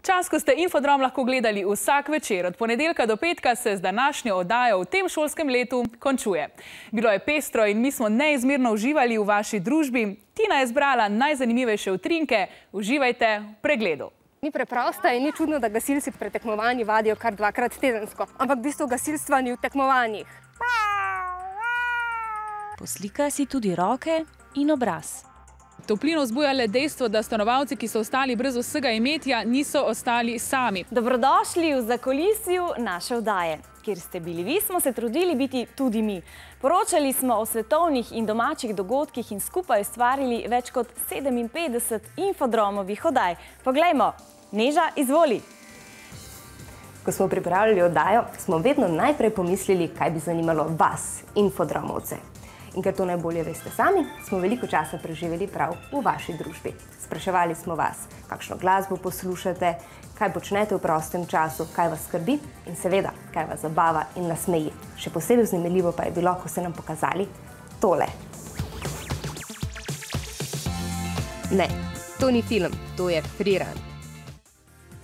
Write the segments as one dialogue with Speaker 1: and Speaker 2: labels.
Speaker 1: Čas, ko ste Infodrom lahko gledali vsak večer. Od ponedeljka do petka se z današnjo oddajo v tem šolskem letu končuje. Bilo je pestro in mi smo neizmerno uživali v vaši družbi. Tina je zbrala najzanimivejše utrinke. Uživajte v pregledu.
Speaker 2: Ni preprosta in ni čudno, da gasilci pred tekmovanji vadijo kar 2-krat tedensko. Ampak v bistvu gasilstva ni v tekmovanjih.
Speaker 3: Poslika si tudi roke in obraz.
Speaker 1: Toplino vzbuja le dejstvo, da stanovalci, ki so ostali brez vsega imetja, niso ostali sami.
Speaker 3: Dobrodošli v zakulisju naše oddaje. Kjer ste bili vi, smo se trudili biti tudi mi. Poročali smo o svetovnih in domačih dogodkih in skupaj ustvarili več kot 57 infodromovih oddaj. Poglejmo, Neža, izvoli.
Speaker 2: Ko smo pripravljali oddajo, smo vedno najprej pomislili, kaj bi zanimalo vas, infodromovce. In ker to najbolje veste sami, smo veliko časa preživeli prav v vaši družbi. Spraševali smo vas, kakšno glasbo poslušate, kaj počnete v prostem času, kaj vas skrbi in seveda, kaj vas zabava in nasmeji. Še posebej vznemirljivo pa je bilo, ko ste nam pokazali tole. Ne, to ni film, to je free-run.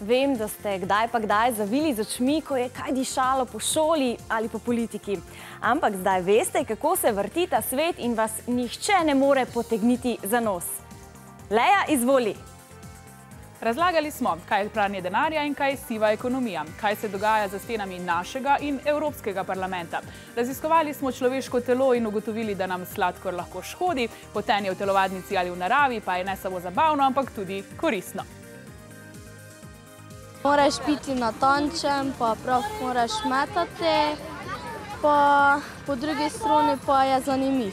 Speaker 3: Vem, da ste kdaj pa kdaj zavili z očmi, ko je kaj dišalo po šoli ali po politiki. Ampak zdaj veste, kako se vrti ta svet in vas nihče ne more potegniti za nos. Leja, izvoli.
Speaker 1: Razlagali smo, kaj je pranje denarja in kaj je siva ekonomija, kaj se dogaja za stenami našega in Evropskega parlamenta. Raziskovali smo človeško telo in ugotovili, da nam sladkor lahko škodi, potenje v telovadnici ali v naravi pa je ne samo zabavno, ampak tudi koristno.
Speaker 4: Moraš biti natančen, pa prav moraš metati, pa po drugi strani pa je zanimiv.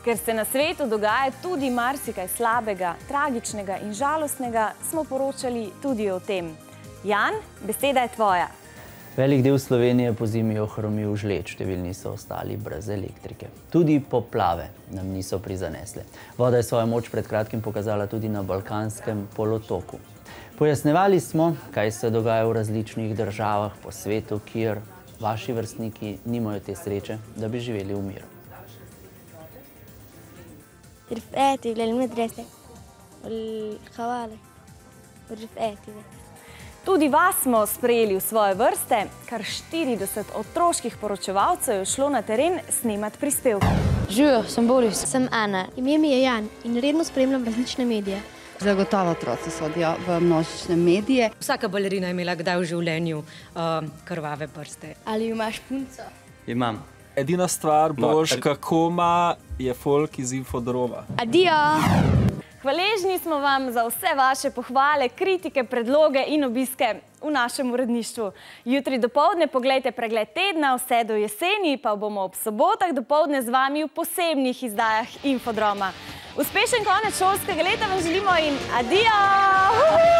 Speaker 3: Ker se na svetu dogaja tudi marsikaj slabega, tragičnega in žalostnega, smo poročali tudi o tem. Jan, beseda je tvoja.
Speaker 5: Velik del Slovenije po zimi ohromil žled, številni so ostali brez elektrike. Tudi poplave nam niso prizanesle. Voda je svojo moč pred kratkim pokazala tudi na Balkanskem polotoku. Pojasnevali smo, kaj se dogaja v različnih državah po svetu, kjer vaši vrstniki nimajo te sreče, da bi živeli v miru.
Speaker 3: Tudi vas smo sprejeli v svoje vrste. Kar 40 otroških poročevalcev je šlo na teren snemati prispevke.
Speaker 6: Živijo, sem Boris.
Speaker 7: Sem Ana. Ime mi je Jan in redno spremljam različne medije.
Speaker 8: Zagotovo otroci sodijo v množične medije.
Speaker 9: Vsaka balerina je imela kdaj v življenju krvave prste.
Speaker 7: Ali imaš punco?
Speaker 10: Imam.
Speaker 11: Edina stvar boš, kako ima je folk iz Infodroma.
Speaker 7: Adijo!
Speaker 3: Hvaležni smo vam za vse vaše pohvale, kritike, predloge in obiske v našem uredništvu. Jutri dopoldne poglejte pregled tedna, vse do jeseni pa bomo ob sobotah dopoldne z vami v posebnih izdajah Infodroma. Uspešen konec šolskega leta vam želimo in adijo!